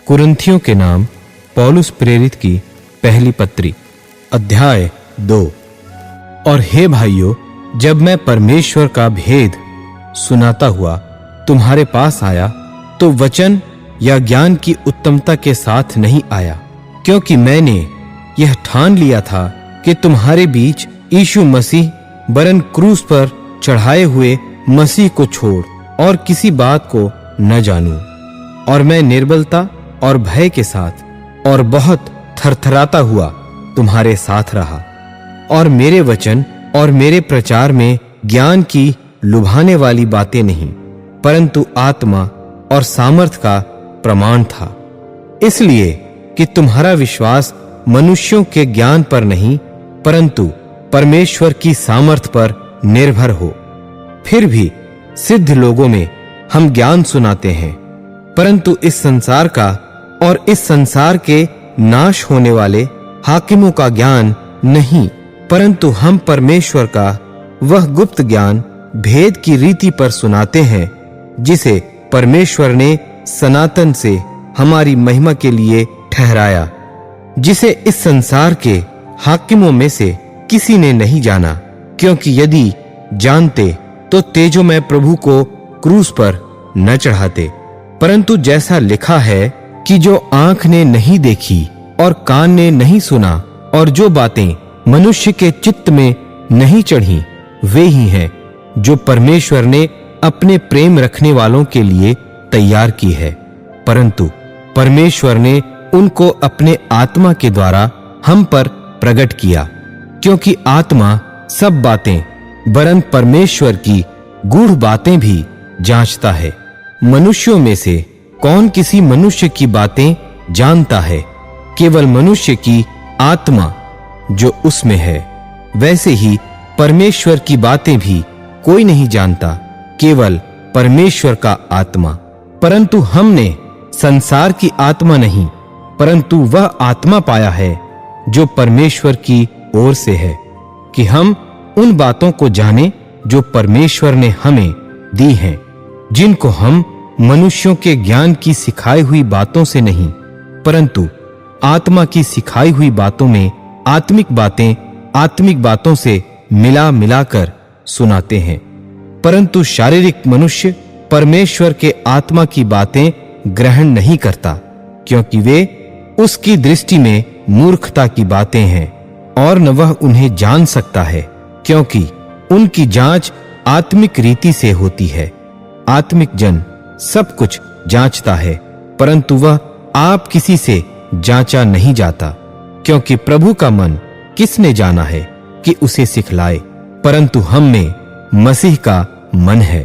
कुरिन्थियों के नाम पौलुस प्रेरित की पहली पत्री अध्याय 2। और हे भाइयों, जब मैं परमेश्वर का भेद सुनाता हुआ तुम्हारे पास आया तो वचन या ज्ञान की उत्तमता के साथ नहीं आया, क्योंकि मैंने यह ठान लिया था कि तुम्हारे बीच यीशु मसीह वरन क्रूस पर चढ़ाए हुए मसीह को छोड़ और किसी बात को न जानूं। और मैं निर्बलता और भय के साथ और बहुत थरथराता हुआ तुम्हारे साथ रहा। और मेरे वचन और मेरे प्रचार में ज्ञान की लुभाने वाली बातें नहीं, परंतु आत्मा और सामर्थ का प्रमाण था, इसलिए कि तुम्हारा विश्वास मनुष्यों के ज्ञान पर नहीं परंतु परमेश्वर की सामर्थ पर निर्भर हो। फिर भी सिद्ध लोगों में हम ज्ञान सुनाते हैं, परंतु इस संसार का और इस संसार के नाश होने वाले हाकिमों का ज्ञान नहीं, परंतु हम परमेश्वर का वह गुप्त ज्ञान भेद की रीति पर सुनाते हैं, जिसे परमेश्वर ने सनातन से हमारी महिमा के लिए ठहराया, जिसे इस संसार के हाकिमों में से किसी ने नहीं जाना। क्योंकि यदि जानते तो तेजोमय प्रभु को क्रूस पर न चढ़ाते। परंतु जैसा लिखा है कि जो आंख ने नहीं देखी और कान ने नहीं सुना और जो बातें मनुष्य के चित्त में नहीं चढ़ी, वे ही हैं जो परमेश्वर ने अपने प्रेम रखने वालों के लिए तैयार की है। परंतु परमेश्वर ने उनको अपने आत्मा के द्वारा हम पर प्रकट किया, क्योंकि आत्मा सब बातें वरन परमेश्वर की गूढ़ बातें भी जांचता है। मनुष्यों में से कौन किसी मनुष्य की बातें जानता है? केवल मनुष्य की आत्मा जो उसमें है। वैसे ही परमेश्वर की बातें भी कोई नहीं जानता, केवल परमेश्वर का आत्मा। परंतु हमने संसार की आत्मा नहीं, परंतु वह आत्मा पाया है जो परमेश्वर की ओर से है, कि हम उन बातों को जाने जो परमेश्वर ने हमें दी हैं, जिनको हम मनुष्यों के ज्ञान की सिखाई हुई बातों से नहीं, परंतु आत्मा की सिखाई हुई बातों में आत्मिक बातें आत्मिक बातों से मिला मिलाकर सुनाते हैं। परंतु शारीरिक मनुष्य परमेश्वर के आत्मा की बातें ग्रहण नहीं करता, क्योंकि वे उसकी दृष्टि में मूर्खता की बातें हैं और न वह उन्हें जान सकता है, क्योंकि उनकी जांच आत्मिक रीति से होती है। आत्मिक जन सब कुछ जांचता है, परंतु वह आप किसी से जांचा नहीं जाता, क्योंकि प्रभु का मन किसने जाना है कि उसे सिखलाए, परंतु हम में मसीह का मन है।